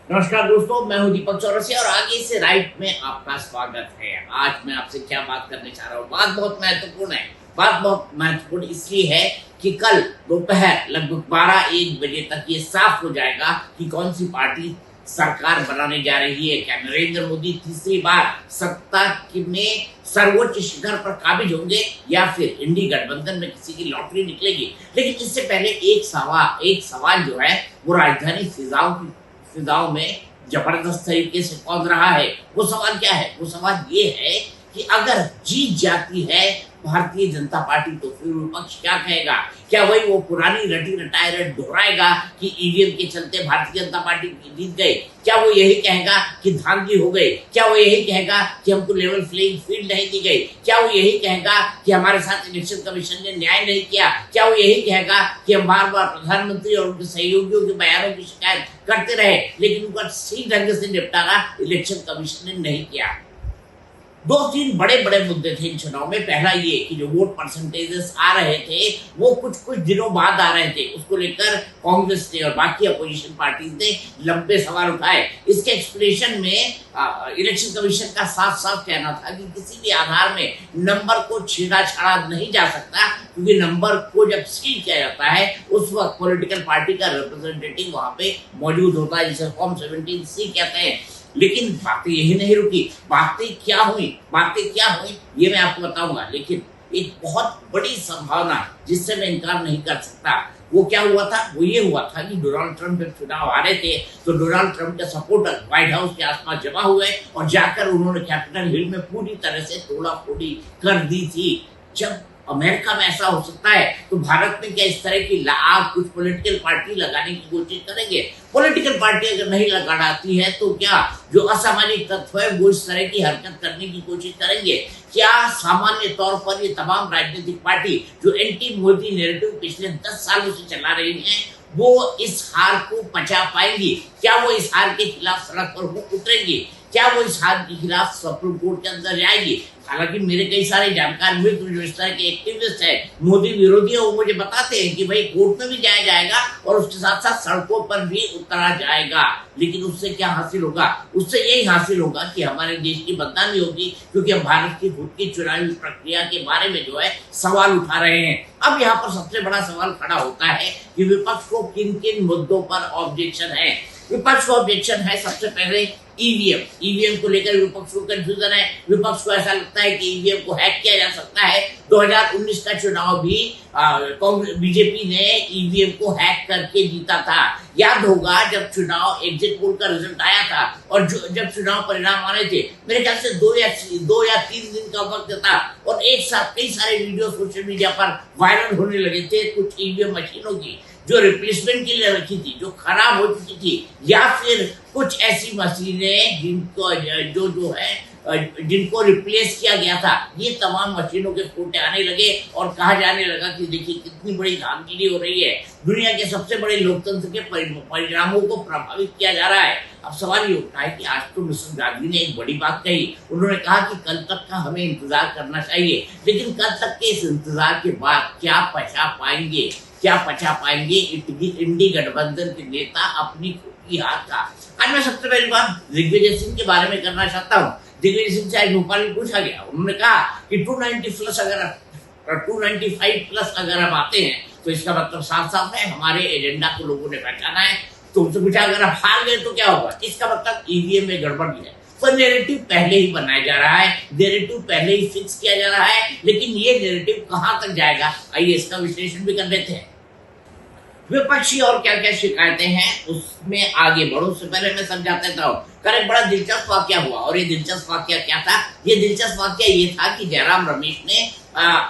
नमस्कार दोस्तों, मैं हूं दीपक चौरसिया और आगे से राइट में आपका स्वागत है। आज मैं आपसे क्या बात करने चाह रहा हूं, बात बहुत महत्वपूर्ण है। बात बहुत महत्वपूर्ण इसलिए है कि कल दोपहर लगभग 12-1 बजे तक ये साफ हो जाएगा कि कौन सी पार्टी सरकार बनाने जा रही है। क्या नरेंद्र मोदी तीसरी बार सत्ता में सर्वोच्च शिखर पर काबिज होंगे या फिर इंडी गठबंधन में किसी की लॉटरी निकलेगी। लेकिन इससे पहले एक सवाल जो है वो राजधानी फिजाओं में जबरदस्त तरीके से कौंध रहा है। वो सवाल क्या है? वो सवाल ये है कि अगर जीत जाती है भारतीय जनता पार्टी तो फिर विपक्ष क्या कहेगा? क्या वही वो पुरानी रटी रटाई रट दोहराएगा कि ईवीएम के चलते भारतीय जनता पार्टी जीत गए? क्या वो यही कहेगा कि धांधली हो गई? क्या वो यही कहेगा कि हमको लेवल प्लेइंग फील्ड नहीं दी गई? क्या वो यही कहेगा कि हमारे साथ इलेक्शन कमीशन ने न्याय नहीं किया? क्या वो यही कहेगा कि हम बार बार प्रधानमंत्री और उनके सहयोगियों के बयानों की शिकायत करते रहे लेकिन उनका सही ढंग से निपटारा इलेक्शन कमीशन ने नहीं किया? 2-3 बड़े बड़े मुद्दे थे इन चुनाव में। पहला ये कि जो वोट परसेंटेजेस आ रहे थे वो कुछ दिनों बाद आ रहे थे, उसको लेकर कांग्रेस ने और बाकी अपोजिशन पार्टीज ने लंबे सवाल उठाए। इसके एक्सप्लेनेशन में इलेक्शन कमीशन का साफ साफ कहना था कि किसी भी आधार में नंबर को छेड़ा छाड़ा नहीं जा सकता, क्योंकि नंबर को जब सील किया जाता है उस वक्त पॉलिटिकल पार्टी का रिप्रेजेंटेटिव वहां पे मौजूद होता है, जिसे फॉर्म 17C कहते हैं। लेकिन बातें यही नहीं रुकी। बातें क्या हुई ये मैं आपको बताऊंगा। लेकिन एक बहुत बड़ी संभावना जिससे मैं इनकार नहीं कर सकता, वो क्या हुआ था? वो ये हुआ था कि डोनाल्ड ट्रंप जब चुनाव हारे थे तो डोनाल्ड ट्रंप के सपोर्टर व्हाइट हाउस के आसपास जमा हुए और जाकर उन्होंने कैपिटल हिल में पूरी तरह से तोड़ाफोड़ी कर दी थी। जब अमेरिका में ऐसा हो सकता है तो भारत में क्या इस तरह की आग कुछ पॉलिटिकल पार्टी लगाने की कोशिश करेंगे? पॉलिटिकल पार्टी अगर नहीं लगाती है तो क्या जो असामाजिक तत्व है वो इस तरह की हरकत करने की कोशिश करेंगे? क्या सामान्य तौर पर ये तमाम राजनीतिक पार्टी जो एंटी मोदी नैरेटिव पिछले 10 सालों से चला रही हैं वो इस हार को पचा पाएंगी? क्या वो इस हार के खिलाफ सड़क पर उतरेंगी? क्या वो इस हार के खिलाफ सुप्रीम कोर्ट के अंदर जाएगी? हालांकि मेरे कई सारे जानकार मित्र जो इस तरह के एक्टिविस्ट है, मोदी विरोधी है, वो मुझे बताते हैं कि भाई कोर्ट में भी जाया जाएगा और उसके साथ साथ सड़कों पर भी उतरा जाएगा। लेकिन उससे क्या हासिल होगा? उससे यही हासिल होगा कि हमारे देश की बदनामी होगी, क्योंकि हम भारत की खुद की चुनावी प्रक्रिया के बारे में जो है सवाल उठा रहे हैं। अब यहाँ पर सबसे बड़ा सवाल खड़ा होता है कि विपक्ष को किन किन मुद्दों पर ऑब्जेक्शन है। विपक्ष को ऑब्जेक्शन है सबसे पहले ईवीएम को लेकर विपक्ष को कंफ्यूजन है। विपक्ष को ऐसा लगता है कि ईवीएम को हैक किया जा सकता है। 2019 का चुनाव भी बीजेपी ने ईवीएम को हैक करके जीता था। याद होगा जब चुनाव एग्जिट पोल का रिजल्ट आया था और जब चुनाव परिणाम आने थे, मेरे ख्याल से 2 या 3 दिन का वक्त था और एक साथ कई सारे वीडियो सोशल मीडिया पर वायरल होने लगे थे कुछ ईवीएम मशीनों की जो रिप्लेसमेंट के लिए रखी थी, जो खराब हो चुकी थी, या फिर कुछ ऐसी मशीनें जिनको रिप्लेस किया गया था। ये तमाम मशीनों के फोटे आने लगे और कहा जाने लगा कि देखिए कितनी बड़ी धांधली हो रही है, दुनिया के सबसे बड़े लोकतंत्र के परिणामों को प्रभावित किया जा रहा है। अब सवाल ये उठता है कि आज तो मिसेस गांधी ने एक बड़ी बात कही। उन्होंने कहा कि कल तक का हमें इंतजार करना चाहिए, लेकिन कल तक के इस इंतजार के बाद क्या पचा पाएंगे इंडी गठबंधन के नेता अपनी खुद की हार का? आज मैं सबसे पहली बात दिग्विजय सिंह के बारे में करना चाहता हूँ। दिग्विजय सिंह से आज भोपाल में पूछा गया, उन्होंने कहा कि 295 प्लस अगर हम आते हैं तो इसका मतलब साफ साफ है हमारे एजेंडा को लोगों ने पहचाना है। तो उनसे पूछा अगर आप हार गए तो क्या होगा? इसका मतलब ईवीएम में गड़बड़ी है। तो नैरेटिव पहले ही बनाया जा रहा है, नैरेटिव पहले ही फिक्स किया जा रहा है, लेकिन ये नैरेटिव कहां तक जाएगा, आइए इसका विश्लेषण भी कर लेते हैं। विपक्षी और क्या क्या शिकायतें हैं उसमें आगे बढ़ो से पहले मैं समझाता था। कल एक बड़ा दिलचस्प वाक्य हुआ और ये दिलचस्प वाक्य क्या था? ये दिलचस्प वाक्य ये था कि जयराम रमेश ने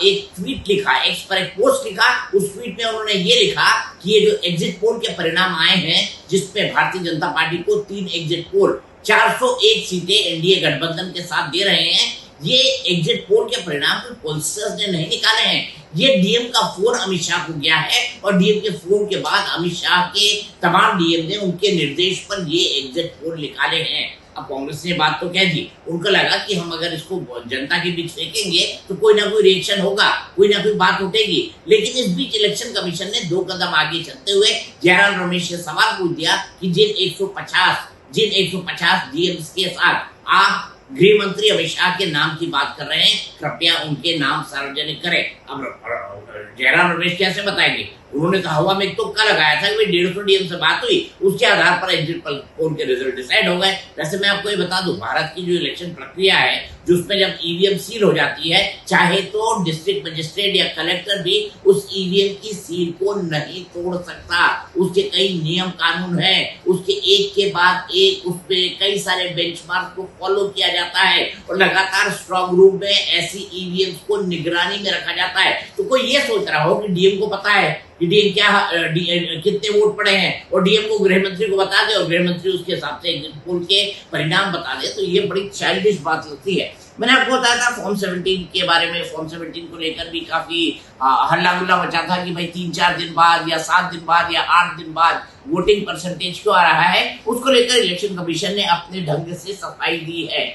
एक ट्वीट लिखा, एक्स पर एक पोस्ट लिखा। उस ट्वीट में उन्होंने ये लिखा कि ये जो एग्जिट पोल के परिणाम आए हैं जिसपे भारतीय जनता पार्टी को 3 एग्जिट पोल 401 सीटें एनडीए गठबंधन के साथ दे रहे हैं, ये एग्जिट पोल के परिणाम तो पोलस्टर्स ने नहीं निकाले हैं। ये डीएम का फोन अमित शाह को गया है और डीएम के फोन के बाद अमित शाह के तमाम डीएम ने उनके निर्देश पर ये एग्जिट पोल निकाले हैं। अब कांग्रेस ने बात तो कह दी, उनको लगा कि हम अगर इसको जनता के बीच फेंकेंगे तो कोई ना कोई रिएक्शन होगा, कोई ना कोई बात उठेगी। लेकिन इस बीच इलेक्शन कमीशन ने 2 कदम आगे चलते हुए जयराम रमेश से सवाल पूछ दिया कि जिन 150 जिन 150 डीएम्स के साथ आप गृह मंत्री अमित शाह के नाम की बात कर रहे हैं, कृपया उनके नाम सार्वजनिक करें। अब जयराम रमेश कैसे बताएंगे? उन्होंने तो हवा में तुक्का लगाया था कि 150 डीएम से बात हुई, उसके आधार पर एग्जिट पोल के रिजल्ट डिसाइड हो गए। वैसे मैं आपको ये बता दूं, भारत की जो इलेक्शन प्रक्रिया है, जिसमें जब ईवीएम सील हो जाती है, चाहे तो डिस्ट्रिक्ट मजिस्ट्रेट या कलेक्टर भी उस ईवीएम की सील को नहीं तोड़ सकता। उसके कई नियम कानून हैं, उसके एक के बाद एक उस पे कई सारे बेंचमार्क को फॉलो किया जाता है और लगातार स्ट्रांग रूम में ऐसी ईवीएम को निगरानी में रखा जाता है। तो कोई ये सोच रहा हो कि डीएम को पता है कि डीएम कितने वोट पड़े हैं और डीएम को गृह मंत्री को बता दे और गृह मंत्री उसके हिसाब से एग्जिट पोल के परिणाम बता दे, तो ये बड़ी चाइल्डिश बात लगती है। मैंने आपको बताया था फॉर्म 17 के बारे में, फॉर्म 17 को लेकर भी काफी हल्ला गुल्ला मचा था कि भाई 3-4 दिन बाद या 7 दिन बाद या 8 दिन बाद वोटिंग परसेंटेज क्यों आ रहा है, उसको लेकर इलेक्शन कमीशन ने अपने ढंग से सफाई दी है।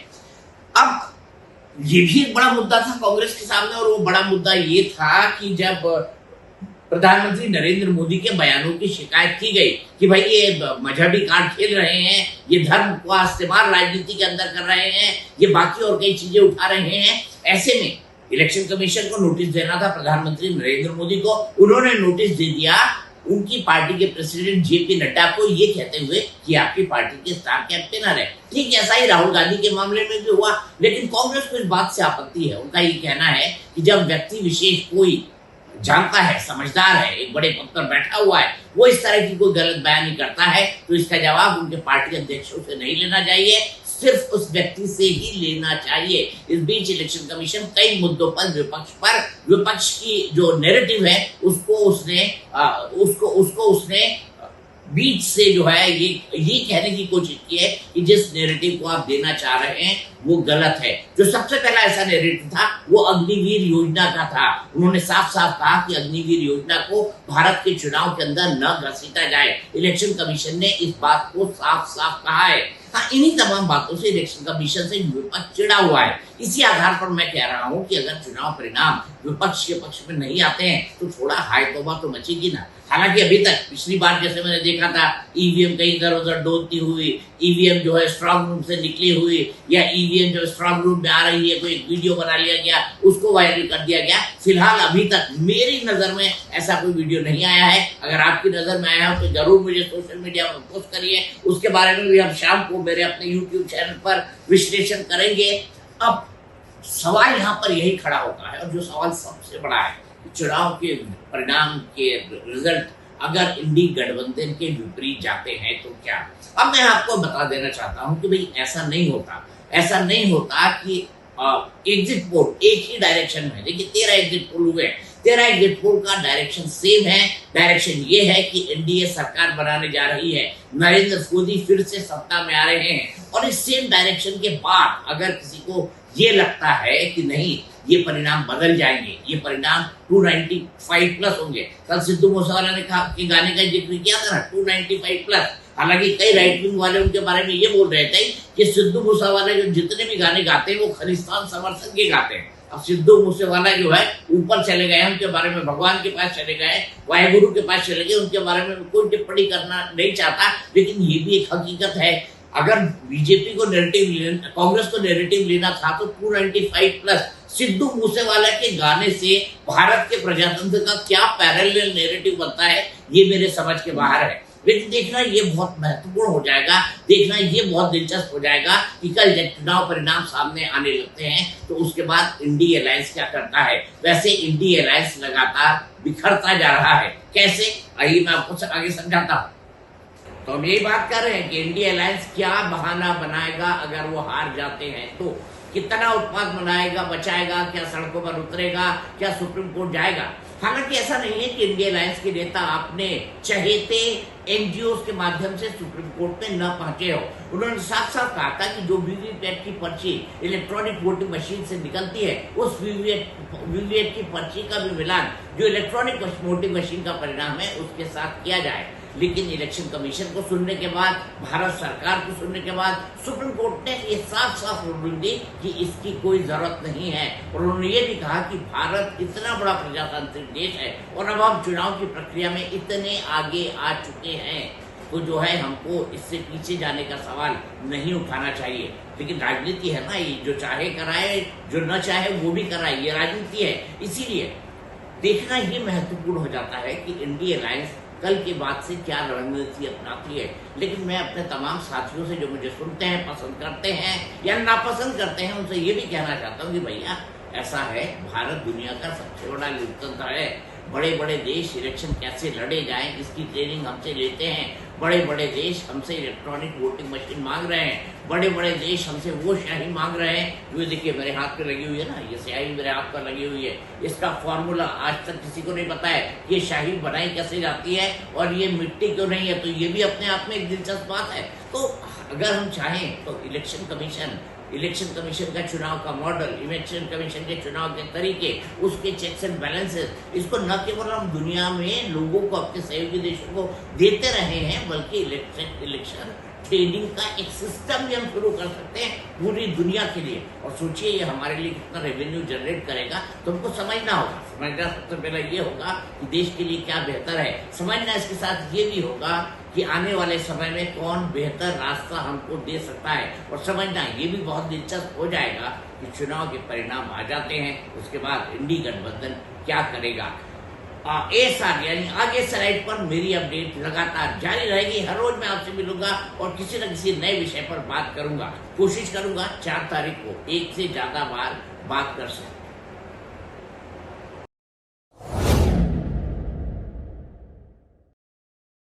अब ये भी एक बड़ा मुद्दा था कांग्रेस के सामने, और वो बड़ा मुद्दा ये था कि जब प्रधानमंत्री नरेंद्र मोदी के बयानों की शिकायत की गई कि भाई ये मजहबी कार्ड खेल रहे हैं, ये धर्म का इस्तेमाल राजनीति के अंदर कर रहे हैं, ये बाकी और कई चीजें उठा रहे हैं, ऐसे में इलेक्शन कमीशन को नोटिस देना था प्रधानमंत्री नरेंद्र मोदी को। उन्होंने नोटिस दे दिया उनकी पार्टी के प्रेसिडेंट जेपी नड्डा को, ये कहते हुए कि आपकी पार्टी के स्टार कैंपेनर है। ठीक ऐसा ही राहुल गांधी के मामले में भी हुआ, लेकिन कांग्रेस को इस बात से आपत्ति है। उनका ये कहना है कि जब व्यक्ति विशेष कोई जानता है, समझदार है, एक बड़े पद पर बैठा हुआ है, वो इस तरह की कोई गलत बयान नहीं करता है, तो इसका जवाब उनके पार्टी अध्यक्षों से नहीं लेना चाहिए, सिर्फ उस व्यक्ति से ही लेना चाहिए। इस बीच इलेक्शन कमीशन कई मुद्दों पर विपक्ष की जो नैरेटिव है उसको उसने बीच से जो है ये कहने की कोशिश की है कि जिस नैरेटिव को आप देना चाह रहे हैं वो गलत है। जो सबसे पहला ऐसा नैरेटिव था वो अग्निवीर योजना का था। उन्होंने साफ साफ कहा कि अग्निवीर योजना को भारत के चुनाव के अंदर न घसीटा जाए। इलेक्शन कमीशन ने इस बात को साफ साफ कहा है। हाँ, इन्हीं तमाम बातों से इलेक्शन कमीशन से विपक्ष चिढ़ा हुआ है। इसी आधार पर मैं कह रहा हूं कि अगर चुनाव परिणाम विपक्ष के पक्ष में नहीं आते हैं तो थोड़ा हाय तौबा तो मचेगी ना। हालांकि अभी तक पिछली बार जैसे मैंने देखा था, ईवीएम कहीं इधर उधर डोलती हुई, ईवीएम जो है स्ट्रांग रूम से निकली हुई, या ईवीएम जो स्ट्रांग रूम में आ रही है, कोई एक वीडियो बना लिया गया, उसको वायरल कर दिया गया। फिलहाल अभी तक मेरी नजर में ऐसा कोई वीडियो नहीं आया है। अगर आपकी नजर में आया हो तो जरूर मुझे सोशल मीडिया पर पोस्ट करिए। उसके बारे में भी हम शाम को मेरे अपने यूट्यूब चैनल पर विश्लेषण करेंगे। अब सवाल यहाँ पर यही खड़ा होता है, और जो सवाल सबसे बड़ा है, चुनाव के परिणाम के रिजल्ट अगर इंडी गठबंधन के विपरीत जाते हैं तो क्या? अब मैं आपको बता देना चाहता हूं कि भाई ऐसा नहीं होता कि एग्जिट पोल एक ही डायरेक्शन में। देखिए 13 एग्जिट पोल हुए, 13 एग्जिट पोल का डायरेक्शन सेम है। डायरेक्शन ये है कि एनडीए सरकार बनाने जा रही है, नरेंद्र मोदी फिर से सत्ता में आ रहे हैं। और इस सेम डायरेक्शन के बाद अगर किसी को ये लगता है कि नहीं ये परिणाम बदल जाएंगे, ये परिणाम 295 प्लस होंगे। कल सिद्धू मूसेवाला ने कहा कि गाने का जिक्र किया था ना, 295 प्लस। हालांकि कई राइट विंग वाले उनके बारे में ये बोल रहे थे कि सिद्धू मूसेवाला जो जितने भी गाने गाते हैं वो खालिस्तान समर्थन के गाते हैं। अब सिद्धू मूसेवाला जो है ऊपर चले गए, उनके बारे में भगवान के पास चले गए, वाहेगुरु के पास चले गए, उनके बारे में कोई टिप्पणी करना नहीं चाहता। लेकिन ये भी एक हकीकत है, अगर बीजेपी को कांग्रेस को नैरेटिव लेना था तो 295 प्लस सिद्धू मूसेवाला के गाने से भारत के प्रजातंत्र का क्या पैरेलल नैरेटिव बनता है, ये मेरे समझ के बाहर है। लेकिन देखना ये बहुत महत्वपूर्ण हो जाएगा, देखना ये बहुत दिलचस्प हो जाएगा कि कल जब चुनाव परिणाम सामने आने लगते हैं तो उसके बाद इंडी अलायंस क्या करता है। वैसे इंडी अलायंस लगातार बिखरता जा रहा है। कैसे, आइए मैं आपको आगे समझाता हूँ। तो हम यही बात कर रहे हैं कि इंडी अलायंस क्या बहाना बनाएगा अगर वो हार जाते हैं तो। कितना उत्पाद बनाएगा, बचाएगा, क्या सड़कों पर उतरेगा, क्या सुप्रीम कोर्ट जाएगा। हालांकि ऐसा नहीं है कि इंडिया अलायंस के नेता अपने चहेते एनजीओ के माध्यम से सुप्रीम कोर्ट में न पहुंचे हो। उन्होंने साफ साफ कहा था कि जो वीवीपैट की पर्ची इलेक्ट्रॉनिक वोटिंग मशीन से निकलती है, उस वीवीपैट की पर्ची का भी मिलान जो इलेक्ट्रॉनिक वोटिंग मशीन का परिणाम है उसके साथ किया जाए। लेकिन इलेक्शन कमीशन को सुनने के बाद, भारत सरकार को सुनने के बाद सुप्रीम कोर्ट ने ये साफ साफ रूलिंग दी कि इसकी कोई जरूरत नहीं है। और उन्होंने ये भी कहा कि भारत इतना बड़ा प्रजातांत्रिक देश है और अब हम चुनाव की प्रक्रिया में इतने आगे आ चुके हैं, तो जो है हमको इससे पीछे जाने का सवाल नहीं उठाना चाहिए। लेकिन राजनीति है ना, ये जो चाहे कराए, जो न चाहे वो भी कराए, ये राजनीति है। इसीलिए देखना ये महत्वपूर्ण हो जाता है कि इंडी अलायंस कल के बाद से क्या रणनीति अपनाती है। लेकिन मैं अपने तमाम साथियों से जो मुझे सुनते हैं, पसंद करते हैं या नापसंद करते हैं, उनसे ये भी कहना चाहता हूँ कि भैया ऐसा है, भारत दुनिया का सबसे बड़ा लोकतंत्र है। बड़े बड़े देश इलेक्शन कैसे लड़े जाएं इसकी ट्रेनिंग हमसे लेते हैं। बड़े बड़े देश हमसे इलेक्ट्रॉनिक वोटिंग मशीन मांग रहे हैं। बड़े बड़े देश हमसे वो स्याही मांग रहे हैं। ये देखिए मेरे हाथ पे लगी हुई है ना, ये स्याही मेरे हाथ पर लगी हुई है। इसका फॉर्मूला आज तक किसी को नहीं पता है। ये स्याही बनाई कैसे जाती है और ये मिट्टी क्यों नहीं है, तो ये भी अपने आप में एक दिलचस्प बात है। तो अगर हम चाहें तो इलेक्शन कमीशन का चुनाव का मॉडल, इलेक्शन कमीशन के चुनाव के तरीके, उसके चेक्स एंड बैलेंसेस, इसको न केवल हम दुनिया में लोगों को, अपने सहयोगी देशों को देते रहे हैं, बल्कि इलेक्शन ट्रेनिंग का एक सिस्टम भी हम शुरू कर सकते हैं पूरी दुनिया के लिए। और सोचिए ये हमारे लिए कितना रेवेन्यू जनरेट करेगा। तो हमको समझना सबसे पहले ये होगा कि देश के लिए क्या बेहतर है। समझना इसके साथ ये भी होगा कि आने वाले समय में कौन बेहतर रास्ता हमको दे सकता है। और समझना ये भी बहुत दिलचस्प हो जाएगा कि चुनाव के परिणाम आ जाते हैं, उसके बाद इंडी गठबंधन क्या करेगा। यानी आगे स्लाइड पर मेरी अपडेट लगातार जारी रहेगी। हर रोज मैं आपसे मिलूंगा और किसी न किसी नए विषय पर बात करूंगा। कोशिश करूंगा 4 तारीख को एक से ज्यादा बार बात कर सकूं।